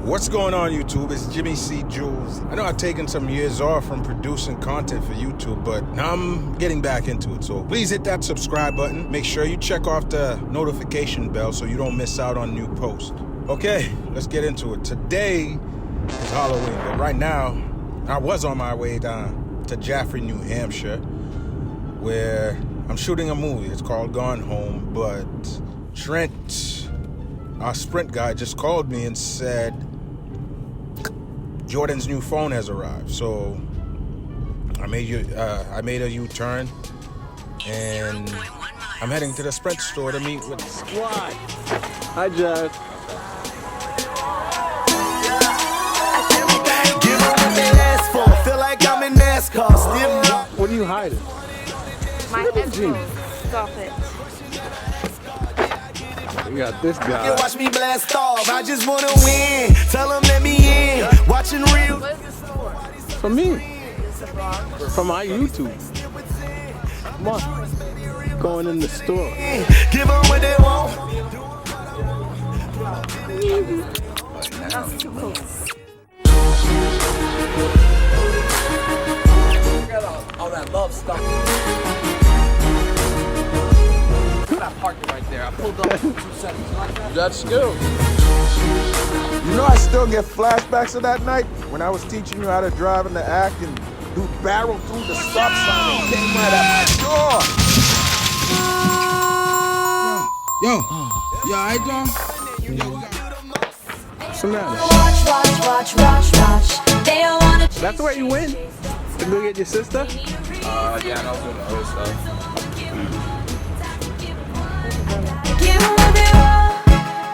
What's going on, YouTube? It's Jimmy C. Jules. I know I've taken some years off from producing content for YouTube, but now I'm getting back into it. So please hit that subscribe button. Make sure you check off the notification bell so you don't miss out on new posts. Okay, let's get into it. Today is Halloween, but right now, I was on my way down to Jaffrey, New Hampshire, where I'm shooting a movie. It's called Gone Home, but Trent, our Sprint guy, just called me and said Jordan's new phone has arrived. So I made a U-turn, and I'm heading to the Sprint store to meet with the squad. Hi, Jazz. Feel like I'm in NASCAR. What are you hiding? My headphones. Stop it. You got this guy. You watch me blast off. I just wanna win. Tell them let me in. Watching real. What is the store? From me. Is it vlog? From my YouTube. Come on. Going in the store. Give them what they want. That's too close. All that love stuff. I parked it right there. I pulled up 2 seconds. That's good. You know, I still get flashbacks of that night when I was teaching you how to drive in the act and you barreled through the stop sign and came right at my door. Yo, I don't. What's the matter? Watch. They don't wanna. That's where you went? To go get your sister? Yeah, I know doing the other stuff. Give them what they want.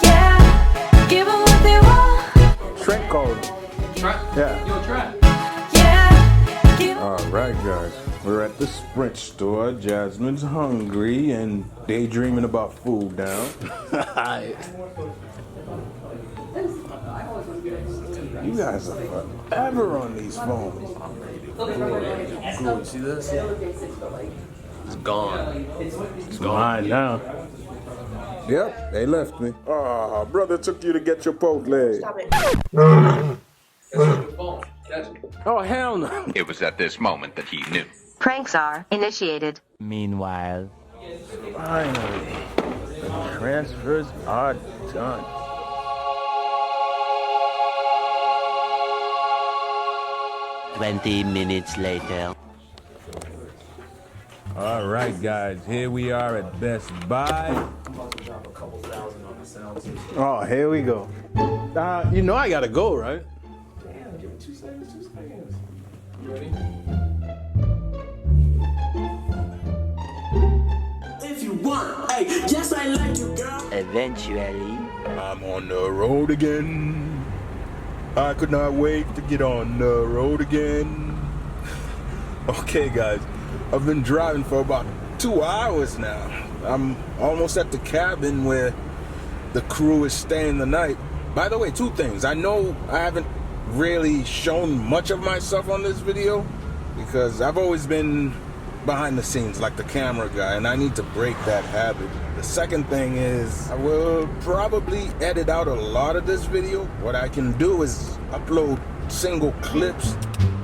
Yeah. Give them what they want. Trent called. Trent? Yeah. Yo, Trent. Yeah. Give them. All right, guys. We're at the Sprint store. Jasmine's hungry and daydreaming about food now. You guys are forever on these phones. Cool, see this? It's gone. It's mine now. Yep, they left me. Oh, brother took you to get your poke leg. Stop it. Oh, hell no. It was at this moment that he knew. Pranks are initiated. Meanwhile, Finally, the transfers are done. $20 minutes later. All right, guys, here we are at Best Buy. Oh, here we go. You know I gotta go, right? If you want, hey, yes, I like you, girl. Eventually, I'm on the road again. I could not wait to get on the road again. Okay, guys, I've been driving for about 2 hours now. I'm almost at the cabin where the crew is staying the night. By the way, 2 things. I know I haven't really shown much of myself on this video because I've always been behind the scenes like the camera guy, and I need to break that habit. The second thing is I will probably edit out a lot of this video. What I can do is upload single clips.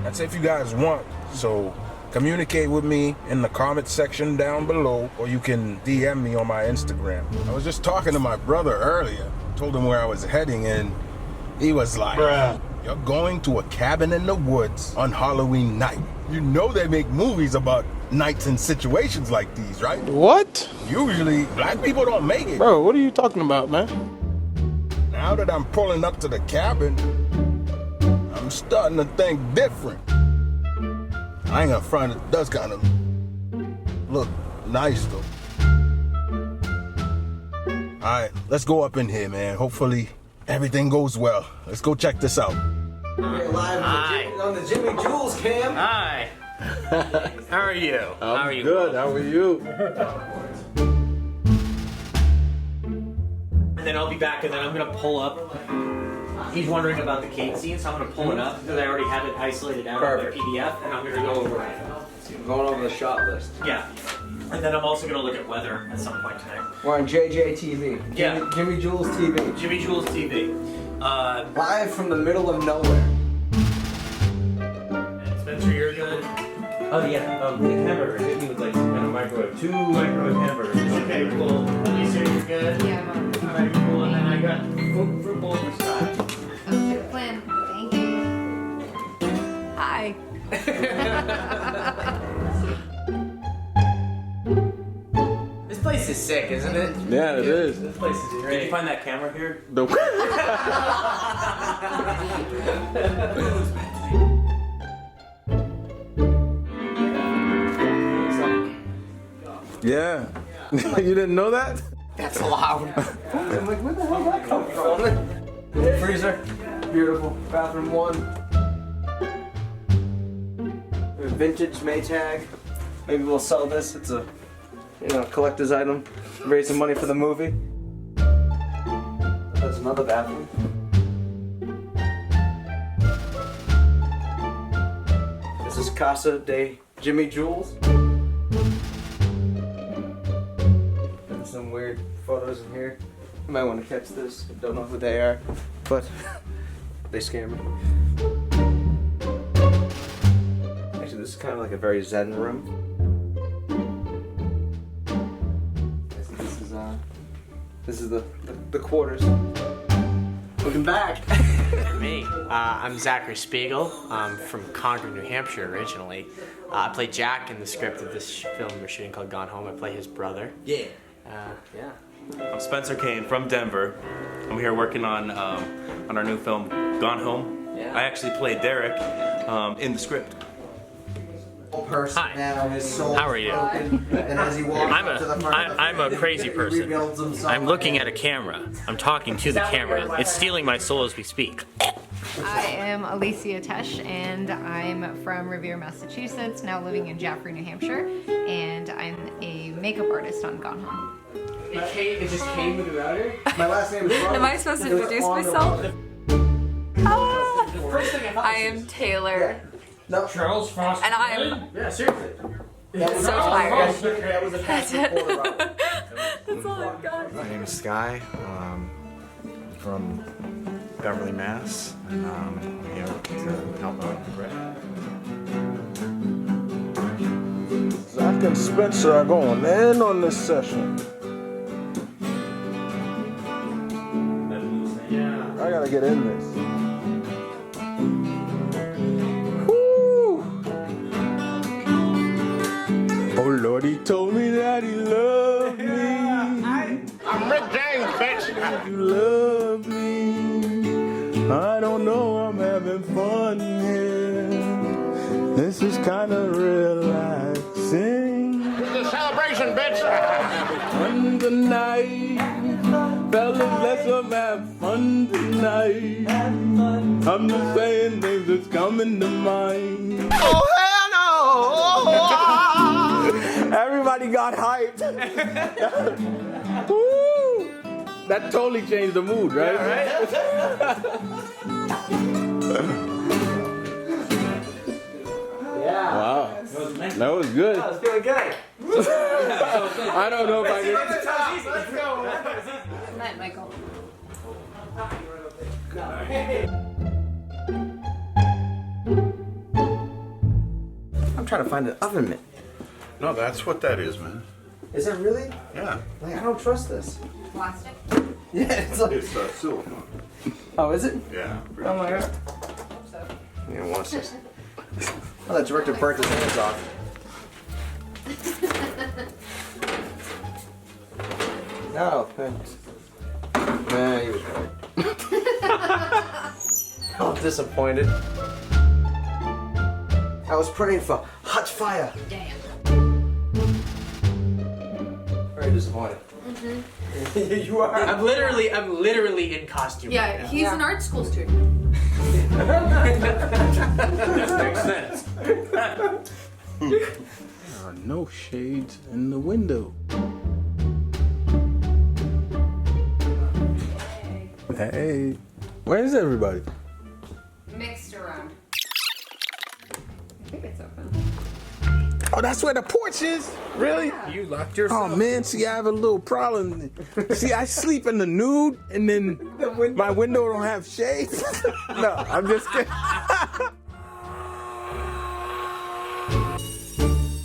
That's if you guys want. So communicate with me in the comment section down below, or you can DM me on my Instagram. I was just talking to my brother earlier, told him where I was heading, and he was like, "Bruh, you're going to a cabin in the woods on Halloween night. You know they make movies about nights and situations like these, right? What? Usually, black people don't make it." Bro, what are you talking about, man? Now that I'm pulling up to the cabin, I'm starting to think different. I ain't gonna front, it does kind of look nice though. Alright, let's go up in here, man. Hopefully everything goes well. Let's go check this out. We're live on the Jimmy Jules cam. Hi. How are you? How are you? Good, how are you? And then I'll be back, and then I'm gonna pull up. He's wondering about the Kate scene, so I'm gonna pull it up because I already have it isolated out on the PDF, and I'm gonna go over it. Going over the shot list. Yeah. And then I'm also gonna look at weather at some point tonight. We're on JJ TV. Yeah. Jimmy Jules TV. Jimmy Jules TV. Live from the middle of nowhere. Spencer, you're good. Oh yeah, the hamburger hit me with like in a microwave. 2 microwave hamburgers. Okay, cool. Alicia, you're good. Yeah, I'm on. Alright, cool. And then I got fruit bowl for Scott. Sounds like a plan. Thank you. Hi. This place is sick, isn't it? Yeah, it is. This place is Did great. you find that camera here? The yeah. You didn't know that? That's loud. I'm like, where the hell did that come from? Freezer. Beautiful. Bathroom 1. A vintage Maytag. Maybe we'll sell this. It's a, collector's item. Raise some money for the movie. That's another bathroom. This is Casa de Jimmy Jules. Some weird photos in here. You might want to catch this. I don't know who they are, but they scare me. Actually, this is kind of like a very zen room. This is the quarters. Looking back. Me. I'm Zachary Spiegel. I'm from Concord, New Hampshire originally. I play Jack in the script of this film we're shooting called Gone Home. I play his brother. Yeah. Yeah. I'm Spencer Kane from Denver. I'm here working on our new film, Gone Home. Yeah. I actually played Derek in the script. Person Hi. now, his soul How are you? broken, and as he walks up to the front of the I'm a family, crazy he person. rebuilds himself I'm looking again. at a camera. I'm talking to the camera. It's stealing my soul as we speak. I am Alicia Tesh, and I'm from Revere, Massachusetts, now living in Jaffrey, New Hampshire, and I'm a makeup artist on Gone Home. It just came with the router? My last name is Robert. Am I supposed to introduce myself? I am Taylor. No. Charles Frost. And I am Yeah, seriously. so tired. That was a That's passion it. for the Robert. That's all I've got. My name is Sky, from Beverly, Mass. And I'm here to help out with Brett. Zach and Spencer are going in on this session. I gotta get in this. Woo! Oh Lord, he told me that he loved me. I'm Rick James, bitch. You love me. I don't know, I'm having fun here. This is kind of relaxing. It's a celebration, bitch. Fun tonight. Fellas, let's have fun tonight. I'm just saying things that's coming to mind. Oh, hell no. Everybody got hyped. Woo! That totally changed the mood, right? Yeah, Wow. That was good. I was feeling good. I don't know if I can. Let's go. Good night, Michael. I'm trying to find an oven mitt. No, that's what that is, man. Is it really? Yeah. Like, I don't trust this. Plastic? Yeah, it's like. It's silicone. Oh, is it? Yeah. Oh my god. Yeah, watch this. Oh, that director burnt his hands off. No, thanks. Nah, he was right. I'm disappointed. I was praying for hot fire. Damn. Very disappointed. You are. I'm literally in costume. Yeah, right now. he's an art school student. Makes sense. There are no shades in the window. Hey, where's everybody? Mixed around. I think it's open. Oh, that's where the porch is? Really? You locked yourself. Oh man, see, I have a little problem. See, I sleep in the nude, and then my window don't have shades. No, I'm just kidding.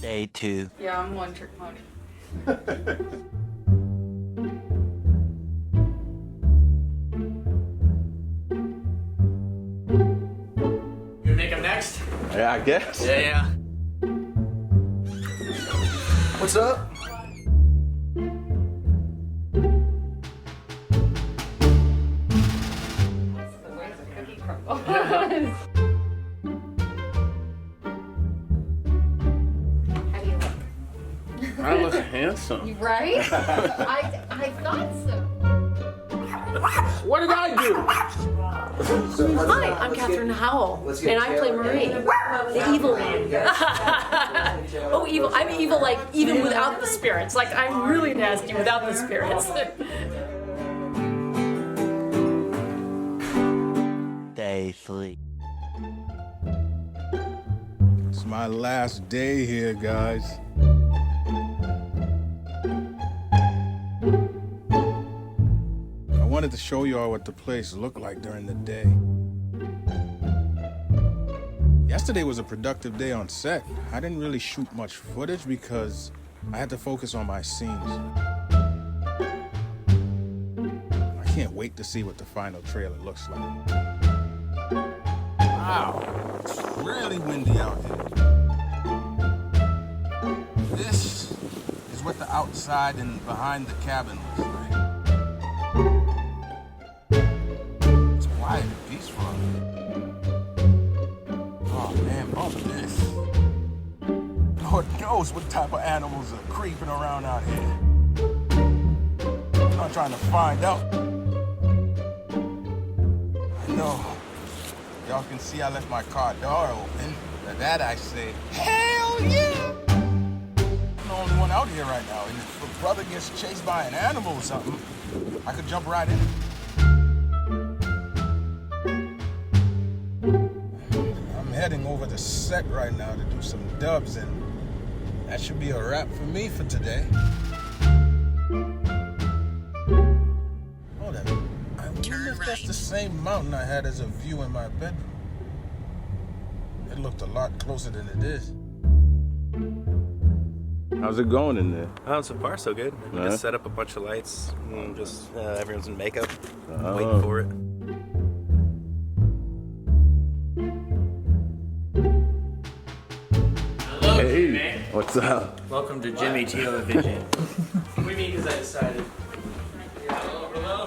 Day 2. Yeah, I'm one trick pony. You make him next? Yeah, I guess. Yeah. What's up? I look handsome. Right? I thought so. What did I do? Hi, I'm Catherine Howell, and I play Marie, the evil one. Oh, evil. I'm evil, like, even without the spirits. Like, I'm really nasty without the spirits. Day 3. It's my last day here, guys. I wanted to show y'all what the place looked like during the day. Yesterday was a productive day on set. I didn't really shoot much footage because I had to focus on my scenes. I can't wait to see what the final trailer looks like. Wow, it's really windy out here. This is what the outside and behind the cabin looks like. It's quiet and peaceful. Oh man, bump this. Lord knows what type of animals are creeping around out here. I'm not trying to find out. I know. Y'all can see I left my car door open. To that I say, hell yeah! I'm the only one out here right now, and if a brother gets chased by an animal or something, I could jump right in. I'm heading over the set right now to do some dubs, and that should be a wrap for me for today. Hold on. I wonder if that's the same mountain I had as a view in my bedroom. It looked a lot closer than it is. How's it going in there? So far, so good. We Uh-huh. just set up a bunch of lights. And just everyone's in makeup, waiting for it. Hello, Hey, Jimmy. what's up? Welcome to Jimmy Television. We meet because I decided.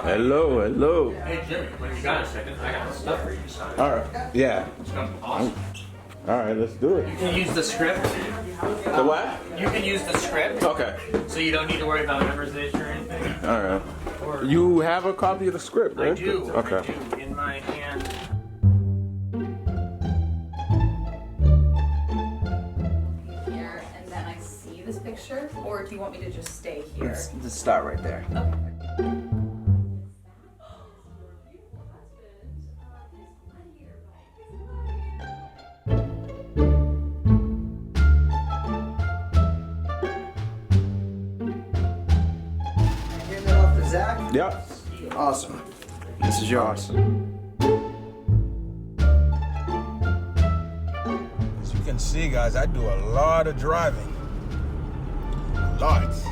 Hello, hello. Hey Jimmy, when you got a second, I got stuff for you to sign. All right, yeah. It's gonna be awesome. All right, let's do it. You can use the script. The what? You can use the script. Okay. So you don't need to worry about memorization or anything. All right. You have a copy of the script, right? I do. Okay. I do. In my hand. Here, and then I see this picture, or do you want me to just stay here? Let's start right there. Okay. Hand that off to Zach? Yep. Awesome. This is yours. As you can see, guys, I do a lot of driving. Lots.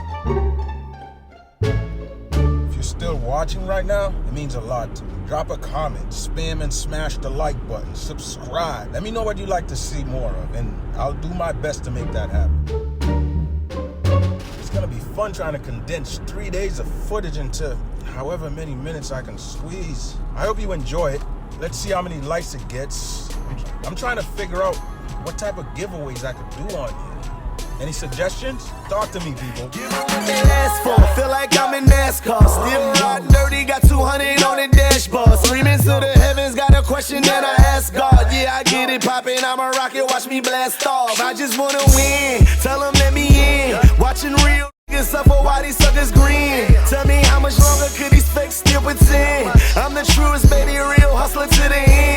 If you're still watching right now, it means a lot to me. Drop a comment, spam and smash the like button, subscribe. Let me know what you'd like to see more of, and I'll do my best to make that happen. It's gonna be fun trying to condense 3 days of footage into however many minutes I can squeeze. I hope you enjoy it. Let's see how many likes it gets. I'm trying to figure out what type of giveaways I could do on here. Any suggestions? Talk to me, people. They ask for, feel like I'm in NASCAR. Still riding dirty, got 200 on the dashboard. Screaming to the heavens, got a question that I ask God. Yeah, I get it poppin', I'm a rocket, watch me blast off. I just wanna win, tell them let me in. Watching real niggas suffer while these suckers grin. Tell me how much longer could these fakes still pretend? I'm the truest, baby, real hustler to the end.